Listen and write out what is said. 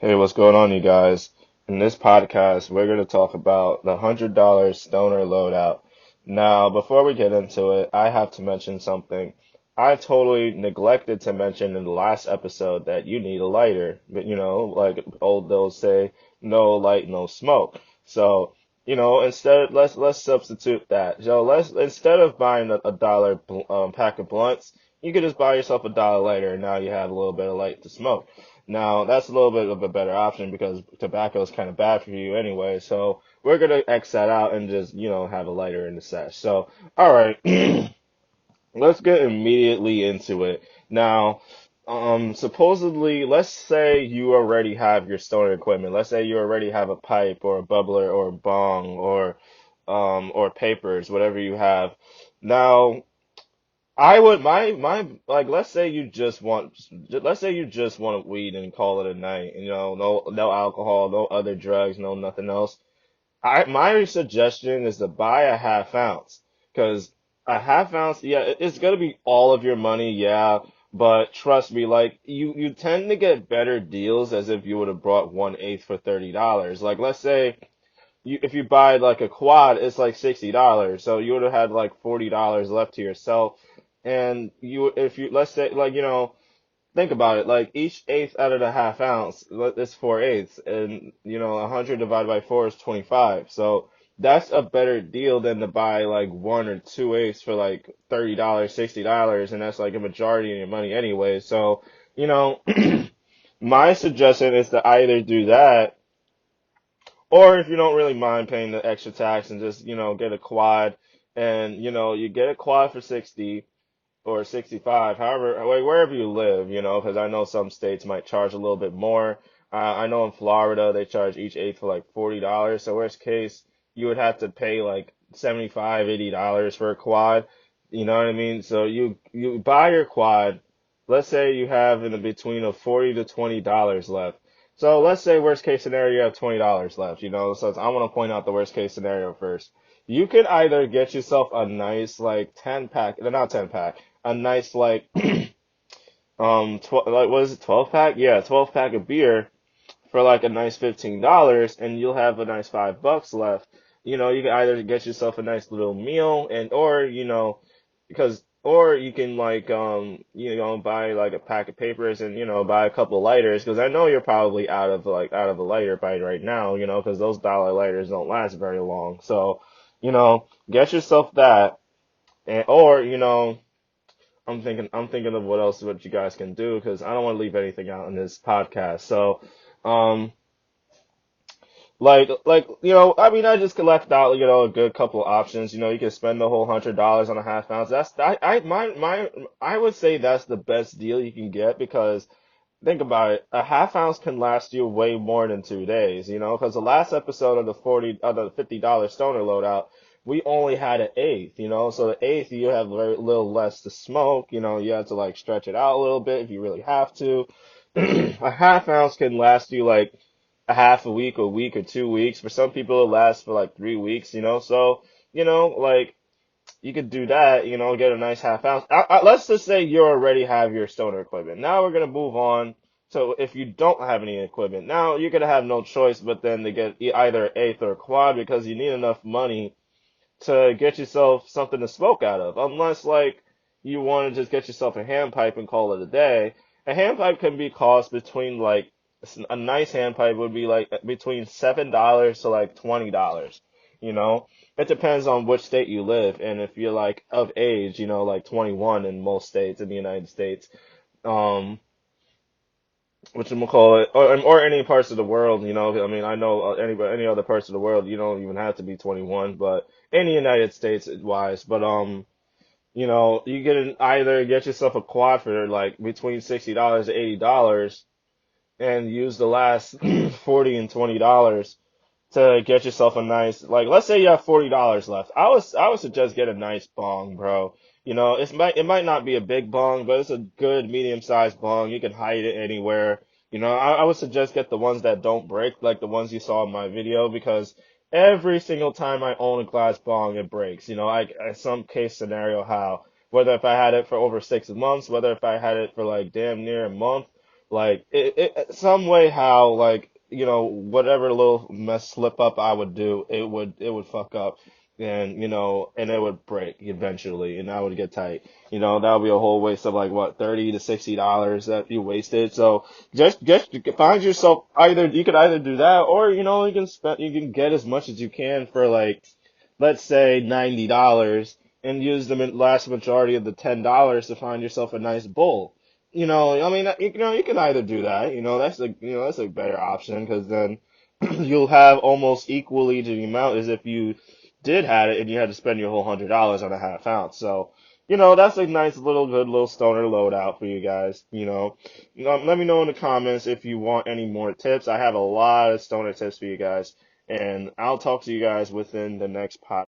Hey, what's going on, you guys? In this podcast, we're going to talk about the $100 Stoner Loadout. Now, before we get into it, I have to mention something. I totally neglected to mention in the last episode that you need a lighter. But, like old those say, no light, no smoke. So, instead, let's substitute that. So let's instead of buying a dollar pack of blunts, you could just buy yourself a dollar lighter, and now you have a little bit of light to smoke. Now, that's a little bit of a better option because tobacco is kind of bad for you anyway. So we're gonna X that out and just, have a lighter in the sesh. So, all right, let's get immediately into it. Now, supposedly, let's say you already have your stoner equipment. Let's say you already have a pipe or a bubbler or a bong or papers, whatever you have. Now, I would my like let's say you just want weed and call it a night. No alcohol, no other drugs, no nothing else. I My suggestion is to buy a half ounce because a half ounce, yeah, it's gonna be all of your money, yeah. But trust me, like you tend to get better deals as if you would have brought 1/8 for $30. Like let's say if you buy like a quad, it's like $60. So you would have had like $40 left to yourself. And if you, let's say, like, think about it. Like each eighth out of the half ounce is 4/8, and 100 divided by 4 is 25. So that's a better deal than to buy like 1 or 2/8 for like $30, $60, and that's like a majority of your money anyway. So, you know, my suggestion is to either do that, or if you don't really mind paying the extra tax and just, get a quad, and you get a quad for 60 or 65, however, like wherever you live, because I know some states might charge a little bit more. I know in Florida they charge each eighth for like $40. So worst case, you would have to pay like 75, $80 for a quad. You know what I mean? So you buy your quad. Let's say you have in the between of $40 to $20 left. So let's say worst case scenario you have $20 left. So I want to point out the worst case scenario first. You could either get yourself a nice like 10 pack, not 10 pack, a nice like 12, like what is it, 12 pack? Yeah, 12 pack of beer for like a nice $15, and you'll have a nice $5 left. You can either get yourself a nice little meal, and or because or you can like buy like a pack of papers and buy a couple lighters, because I know you're probably out of a lighter by right now, because those dollar lighters don't last very long. So get yourself that, and or I'm thinking of what you guys can do, because I don't want to leave anything out in this podcast. So, um, I mean, I just left out, a good couple of options. You can spend the whole $100 on a half ounce. I would say that's the best deal you can get, because think about it, a half ounce can last you way more than 2 days. Because the last episode of the $50 stoner loadout, we only had an eighth. So the eighth you have very little less to smoke. You have to like stretch it out a little bit if you really have to. A half ounce can last you like a week or 2 weeks. For some people, it lasts for like 3 weeks. So like you could do that, get a nice half ounce. Let's just say you already have your stoner equipment. Now we're gonna move on. So if you don't have any equipment, now you're gonna have no choice but then to get either an eighth or a quad, because you need enough money to get yourself something to smoke out of. Unless like you want to just get yourself a hand pipe and call it a day. A hand pipe can be cost between like a nice hand pipe would be like between $7 to like $20. You know, it depends on which state you live, and if you're like of age, like 21 in most states in the United States. Um, which I'm gonna call it, or any parts of the world. I mean, I know any other parts of the world, you don't even have to be 21, but in the United States, wise. But you can either get yourself a quad for like between $60 to $80, and use the last 40 and $20 to get yourself a nice, like, let's say you have $40 left. I would suggest get a nice bong, bro. It might not be a big bong, but it's a good medium-sized bong. You can hide it anywhere. I would suggest get the ones that don't break, like the ones you saw in my video, because every single time I own a glass bong, it breaks. Some case scenario how, whether if I had it for over 6 months, whether if I had it for like damn near a month, like some way how like whatever little mess slip up I would do, it would fuck up, and and it would break eventually, and I would get tight. That would be a whole waste of like what, $30 to $60 that you wasted. So just find yourself, either you could either do that, or you can get as much as you can for like, let's say $90, and use the last majority of the $10 to find yourself a nice bowl. I mean, you can either do that. That's a better option, because then you'll have almost equally to the amount as if you did had it and you had to spend your whole $100 on a half ounce. So, that's a nice little good little stoner loadout for you guys. Let me know in the comments if you want any more tips. I have a lot of stoner tips for you guys, and I'll talk to you guys within the next podcast.